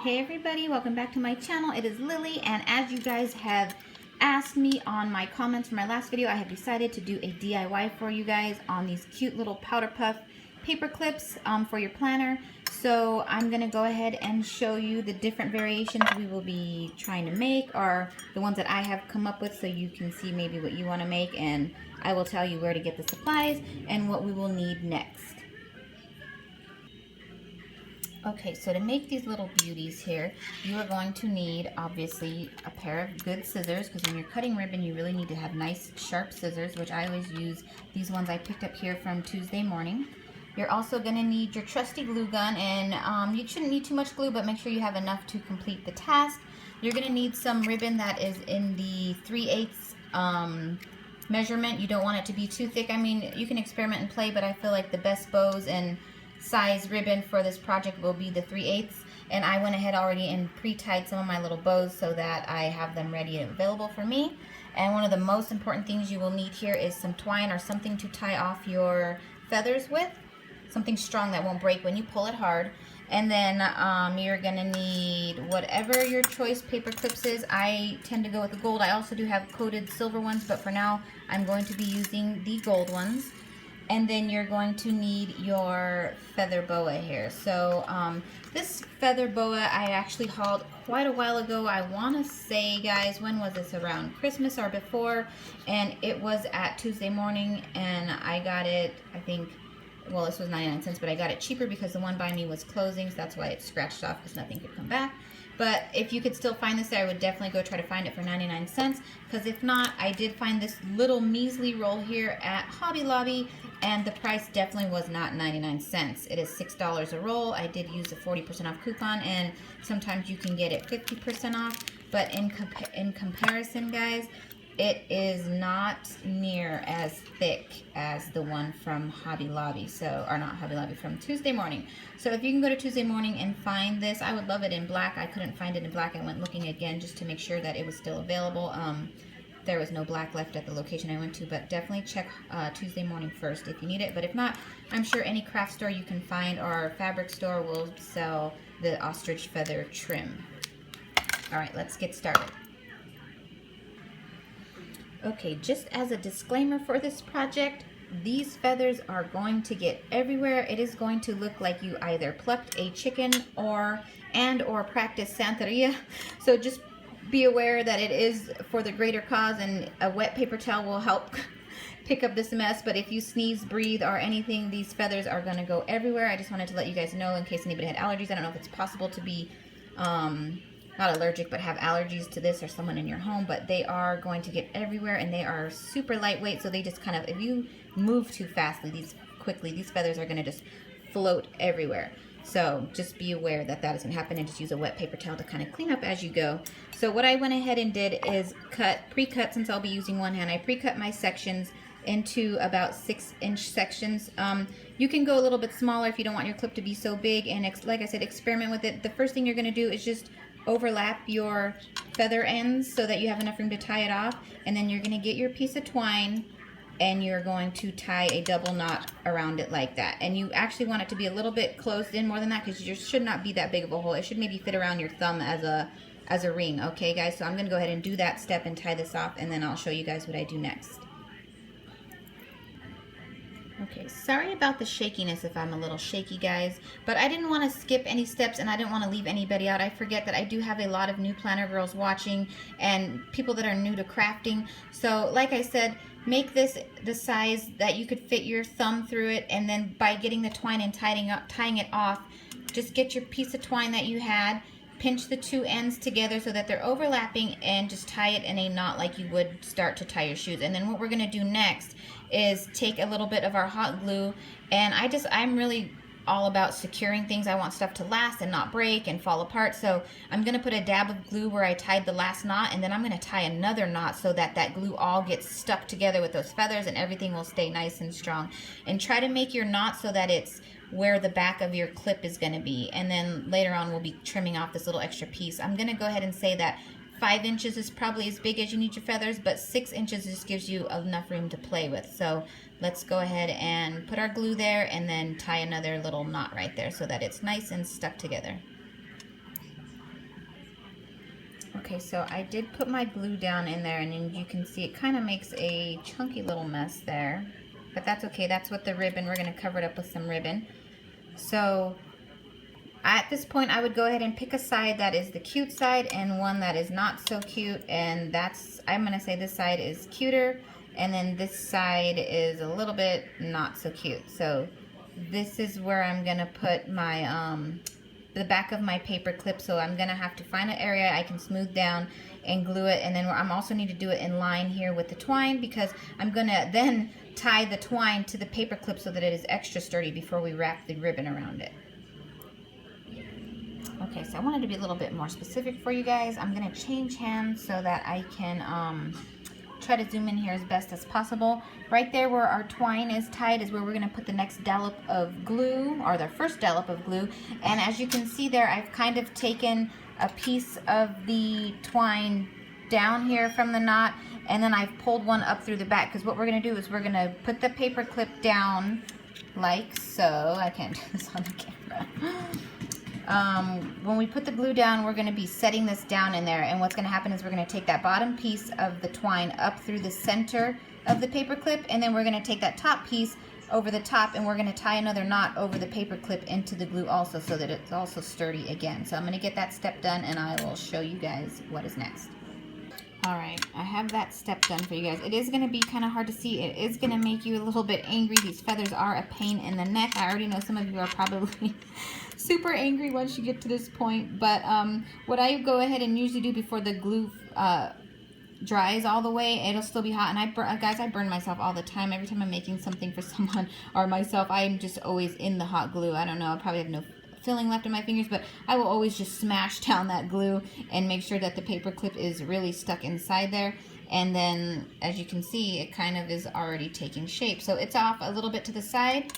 Hey everybody, welcome back to my channel. It is Lily, and as you guys have asked me on my comments from my last video, I have decided to do a DIY for you guys on these cute little powder puff paper clips for your planner. So I'm going to go ahead and show you the different variations we will be trying to make, or the ones that I have come up with, so you can see maybe what you want to make, and I will tell you where to get the supplies and what we will need next. Okay, so to make these little beauties here, you are going to need, obviously, a pair of good scissors, because when you're cutting ribbon, you really need to have nice, sharp scissors, which I always use these ones I picked up here from Tuesday Morning. You're also going to need your trusty glue gun, and you shouldn't need too much glue, but make sure you have enough to complete the task. You're going to need some ribbon that is in the 3/8 measurement. You don't want it to be too thick. I mean, you can experiment and play, but I feel like the best bows and size ribbon for this project will be the 3/8, and I went ahead already and pre-tied some of my little bows so that I have them ready and available for me. And one of the most important things you will need here is some twine, or something to tie off your feathers with, something strong that won't break when you pull it hard. And then you're gonna need whatever your choice paper clips is. I tend to go with the gold. I also do have coated silver ones, but for now I'm going to be using the gold ones. And then you're going to need your feather boa here. So this feather boa I actually hauled quite a while ago. I want to say, guys, when was this? Around Christmas or before. And it was at Tuesday Morning, and I got it, I think, well, this was 99 cents, but I got it cheaper because the one by me was closing, so that's why it's scratched off, because nothing could come back. But if you could still find this, I would definitely go try to find it for 99 cents, because if not, I did find this little measly roll here at Hobby Lobby, and the price definitely was not 99 cents. It is $6 a roll. I did use a 40% off coupon, and sometimes you can get it 50% off, but in comparison, guys, it is not near as thick as the one from Hobby Lobby, or not Hobby Lobby, from Tuesday Morning. So if you can go to Tuesday Morning and find this, I would love it in black. I couldn't find it in black. I went looking again just to make sure that it was still available. There was no black left at the location I went to, but definitely check Tuesday Morning first if you need it. But if not, I'm sure any craft store you can find or fabric store will sell the ostrich feather trim. All right, let's get started. Okay, just as a disclaimer for this project, these feathers are going to get everywhere. It is going to look like you either plucked a chicken or practiced Santeria. So just be aware that it is for the greater cause, and a wet paper towel will help pick up this mess. But if you sneeze, breathe, or anything, these feathers are going to go everywhere. I just wanted to let you guys know in case anybody had allergies. I don't know if it's possible to be not allergic, but have allergies to this, or someone in your home, but they are going to get everywhere, and they are super lightweight, so they just kind of, if you move too fastly, these feathers are going to just float everywhere. So just be aware that that is going to happen, and just use a wet paper towel to kind of clean up as you go. So what I went ahead and did is pre-cut, since I'll be using one hand. I pre-cut my sections into about 6-inch sections. You can go a little bit smaller if you don't want your clip to be so big, and like I said, experiment with it. The first thing you're going to do is just overlap your feather ends so that you have enough room to tie it off, and then you're going to get your piece of twine, and you're going to tie a double knot around it like that. And you actually want it to be a little bit closed in more than that, because you should not be that big of a hole. It should maybe fit around your thumb as a ring. Okay, guys, so I'm going to go ahead and do that step and tie this off, and then I'll show you guys what I do next. Okay, sorry about the shakiness if I'm a little shaky, guys, but I didn't want to skip any steps, and I didn't want to leave anybody out. I forget that I do have a lot of new planner girls watching, and people that are new to crafting. So like I said, make this the size that you could fit your thumb through it, and then by getting the twine and tying it off, just get your piece of twine that you had, pinch the two ends together so that they're overlapping, and just tie it in a knot like you would start to tie your shoes. And then what we're going to do next is take a little bit of our hot glue, and I'm really all about securing things. I want stuff to last and not break and fall apart. So I'm going to put a dab of glue where I tied the last knot, and then I'm going to tie another knot so that that glue all gets stuck together with those feathers, and everything will stay nice and strong. And try to make your knot so that it's where the back of your clip is going to be, and then later on we'll be trimming off this little extra piece. I'm going to go ahead and say that 5 inches is probably as big as you need your feathers, but 6 inches just gives you enough room to play with. So let's go ahead and put our glue there, and then tie another little knot right there so that it's nice and stuck together. Okay, so I did put my glue down in there, and then you can see it kind of makes a chunky little mess there. But that's okay, that's what the ribbon, we're going to cover it up with some ribbon. So at this point, I would go ahead and pick a side that is the cute side and one that is not so cute. And that's, I'm going to say this side is cuter, and then this side is a little bit not so cute. So this is where I'm going to put my, the back of my paper clip. So I'm going to have to find an area I can smooth down and glue it. And then I'm also need to do it in line here with the twine, because I'm going to then tie the twine to the paper clip so that it is extra sturdy before we wrap the ribbon around it. Okay, so I wanted to be a little bit more specific for you guys. I'm going to change hands so that I can try to zoom in here as best as possible. Right there where our twine is tied is where we're going to put the next dollop of glue, or the first dollop of glue. And as you can see there, I've kind of taken a piece of the twine down here from the knot, and then I've pulled one up through the back, because what we're going to do is we're going to put the paper clip down like so. I can't do this on the camera. When we put the glue down, we're going to be setting this down in there, and what's going to happen is we're going to take that bottom piece of the twine up through the center of the paper clip, and then we're going to take that top piece over the top, and we're going to tie another knot over the paper clip into the glue also, so that it's also sturdy again. So I'm going to get that step done, and I will show you guys what is next. Alright, I have that step done for you guys. It is going to be kind of hard to see. It is going to make you a little bit angry. These feathers are a pain in the neck. I already know some of you are probably super angry once you get to this point. But what I go ahead and usually do before the glue dries all the way, it'll still be hot. And guys, I burn myself all the time. Every time I'm making something for someone or myself, I'm just always in the hot glue. I don't know. I probably have no filling left in my fingers, but I will always just smash down that glue and make sure that the paper clip is really stuck inside there. And then as you can see, it kind of is already taking shape. So it's off a little bit to the side.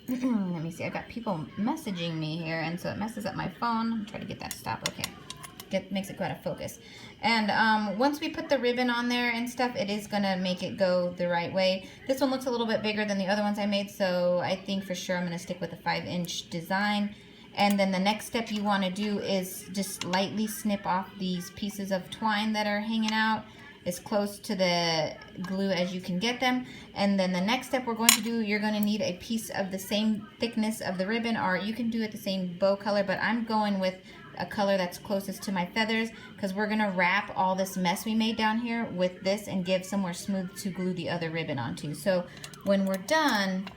Let me see, I've got people messaging me here, and so it messes up my phone. I'm trying to get that to stop. Okay, makes it go out of focus. And once we put the ribbon on there and stuff, it is gonna make it go the right way. This one looks a little bit bigger than the other ones I made, so I think for sure I'm gonna stick with a 5-inch design. And then the next step you want to do is just lightly snip off these pieces of twine that are hanging out as close to the glue as you can get them. And then the next step we're going to do, you're going to need a piece of the same thickness of the ribbon, or you can do it the same bow color, but I'm going with a color that's closest to my feathers, because we're going to wrap all this mess we made down here with this and give somewhere smooth to glue the other ribbon onto. So when we're done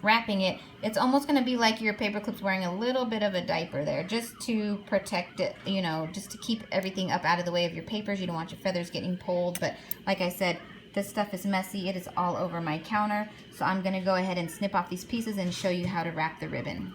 wrapping it, it's almost going to be like your paper clip's wearing a little bit of a diaper there, just to protect it, you know, just to keep everything up out of the way of your papers. You don't want your feathers getting pulled, but like I said, this stuff is messy. It is all over my counter, so I'm going to go ahead and snip off these pieces and show you how to wrap the ribbon.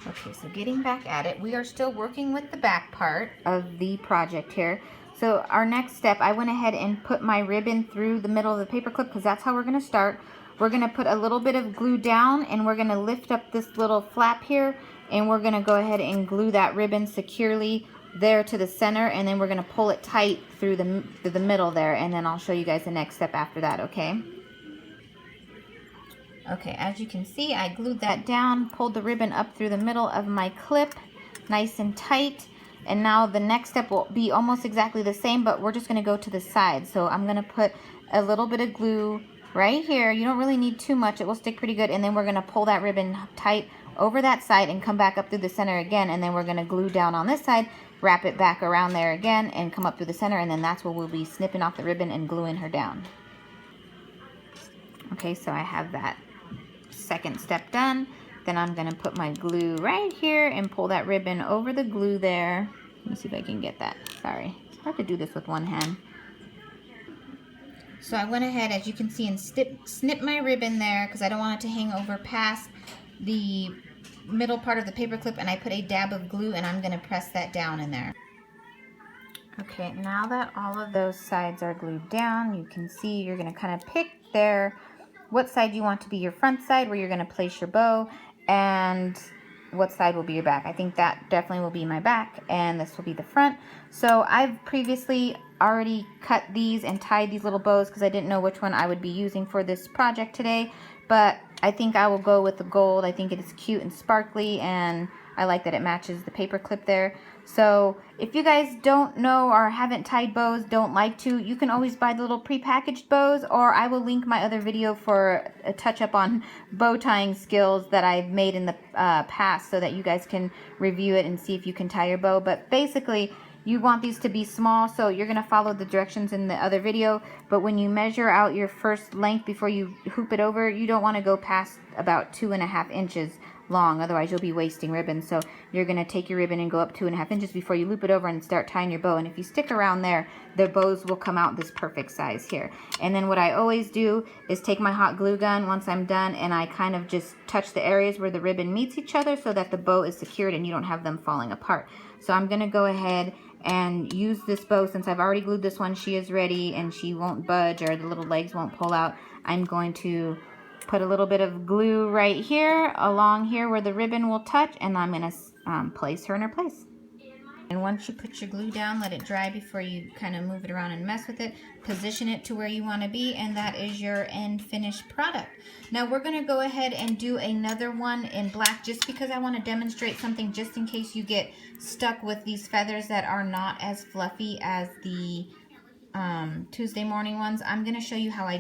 Okay, so getting back at it, we are still working with the back part of the project here. So our next step, I went ahead and put my ribbon through the middle of the paper clip, because that's how we're going to start. We're going to put a little bit of glue down, and we're going to lift up this little flap here, and we're going to go ahead and glue that ribbon securely there to the center, and then we're going to pull it tight through the middle there, and then I'll show you guys the next step after that, okay? Okay, as you can see, I glued that down, pulled the ribbon up through the middle of my clip, nice and tight, and now the next step will be almost exactly the same, but we're just going to go to the side. So I'm going to put a little bit of glue right here. You don't really need too much. It will stick pretty good. And then we're going to pull that ribbon tight over that side and come back up through the center again. And then we're going to glue down on this side, wrap it back around there again, and come up through the center. And then that's where we'll be snipping off the ribbon and gluing her down. Okay, so I have that second step done. Then I'm going to put my glue right here and pull that ribbon over the glue there. Let me see if I can get that. Sorry, it's hard to do this with one hand. So I went ahead, as you can see, and snip my ribbon there, because I don't want it to hang over past the middle part of the paper clip, and I put a dab of glue, and I'm going to press that down in there. Okay, now that all of those sides are glued down, you can see you're going to kind of pick there what side you want to be your front side, where you're going to place your bow, and what side will be your back. I think that definitely will be my back, and this will be the front. So I've previously already cut these and tied these little bows, because I didn't know which one I would be using for this project today, but I think I will go with the gold. I think it is cute and sparkly, and I like that it matches the paper clip there. So if you guys don't know or haven't tied bows, don't like to, you can always buy the little prepackaged bows, or I will link my other video for a touch up on bow tying skills that I've made in the past, so that you guys can review it and see if you can tie your bow. But basically, you want these to be small, so you're going to follow the directions in the other video. But when you measure out your first length before you hoop it over, you don't want to go past about 2.5 inches long, otherwise you'll be wasting ribbon. So you're going to take your ribbon and go up 2.5 inches before you loop it over and start tying your bow. And if you stick around there, the bows will come out this perfect size here. And then what I always do is take my hot glue gun once I'm done, and I kind of just touch the areas where the ribbon meets each other so that the bow is secured and you don't have them falling apart. So I'm going to go ahead and use this bow. Since I've already glued this one, she is ready and she won't budge, or the little legs won't pull out. I'm going to put a little bit of glue right here along here where the ribbon will touch, and I'm going to place her in her place. And once you put your glue down, let it dry before you kind of move it around and mess with it. Position it to where you want to be, and that is your end finished product. Now we're going to go ahead and do another one in black, just because I want to demonstrate something, just in case you get stuck with these feathers that are not as fluffy as the Tuesday morning ones. I'm going to show you how I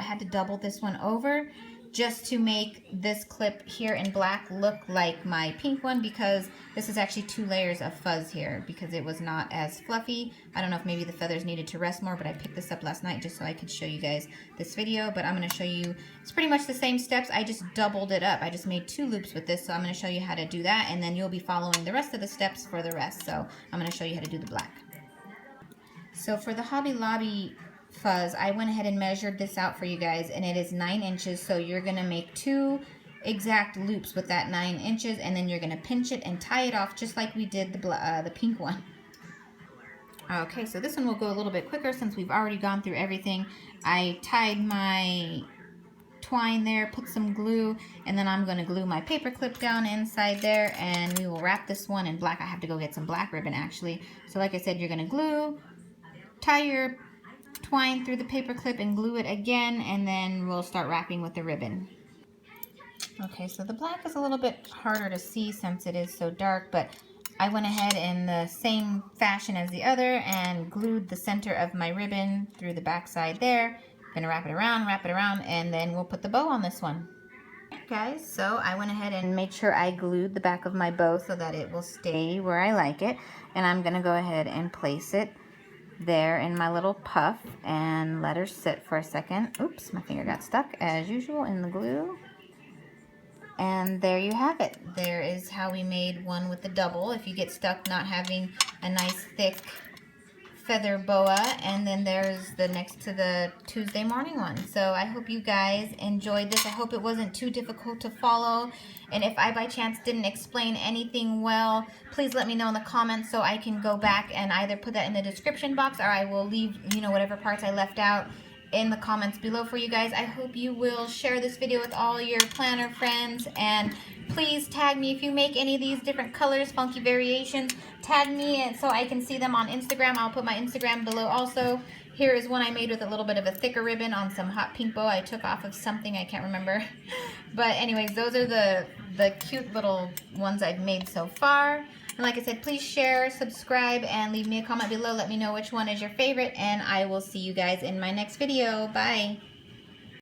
had to double this one over just to make this clip here in black look like my pink one, because this is actually 2 layers of fuzz here because it was not as fluffy. I don't know if maybe the feathers needed to rest more, but I picked this up last night just so I could show you guys this video. But I'm going to show you, it's pretty much the same steps. I just doubled it up. I just made 2 loops with this, so I'm going to show you how to do that, and then you'll be following the rest of the steps for the rest. So I'm going to show you how to do the black. So for the Hobby Lobby fuzz, I went ahead and measured this out for you guys, and it is 9 inches. So you're going to make 2 exact loops with that 9 inches, and then you're going to pinch it and tie it off just like we did the pink one. Okay, so this one will go a little bit quicker since we've already gone through everything. I tied my twine there, put some glue, and then I'm going to glue my paper clip down inside there, and we will wrap this one in black. I have to go get some black ribbon actually. So like I said, you're going to glue, tie your twine through the paper clip and glue it again, and then we'll start wrapping with the ribbon. Okay, so the black is a little bit harder to see since it is so dark, but I went ahead in the same fashion as the other and glued the center of my ribbon through the back side there. I'm gonna wrap it around, and then we'll put the bow on this one. Guys, so I went ahead and made sure I glued the back of my bow so that it will stay where I like it, and I'm gonna go ahead and place it there in my little puff and let her sit for a second. Oops, my finger got stuck as usual in the glue. And there you have it. There is how we made one with the double, if you get stuck not having a nice thick feather boa. And then there's the next to the Tuesday morning one. So I hope you guys enjoyed this. I hope it wasn't too difficult to follow. And if I by chance didn't explain anything well, please let me know in the comments so I can go back and either put that in the description box, or I will leave, you know, whatever parts I left out in the comments below for you guys. I hope you will share this video with all your planner friends, and please tag me if you make any of these different colors, funky variations. Tag me so I can see them on Instagram. I'll put my Instagram below also. Here is one I made with a little bit of a thicker ribbon on some hot pink bow I took off of something, I can't remember. But anyways, those are the cute little ones I've made so far. And like I said, please share, subscribe, and leave me a comment below. Let me know which one is your favorite, and I will see you guys in my next video. Bye!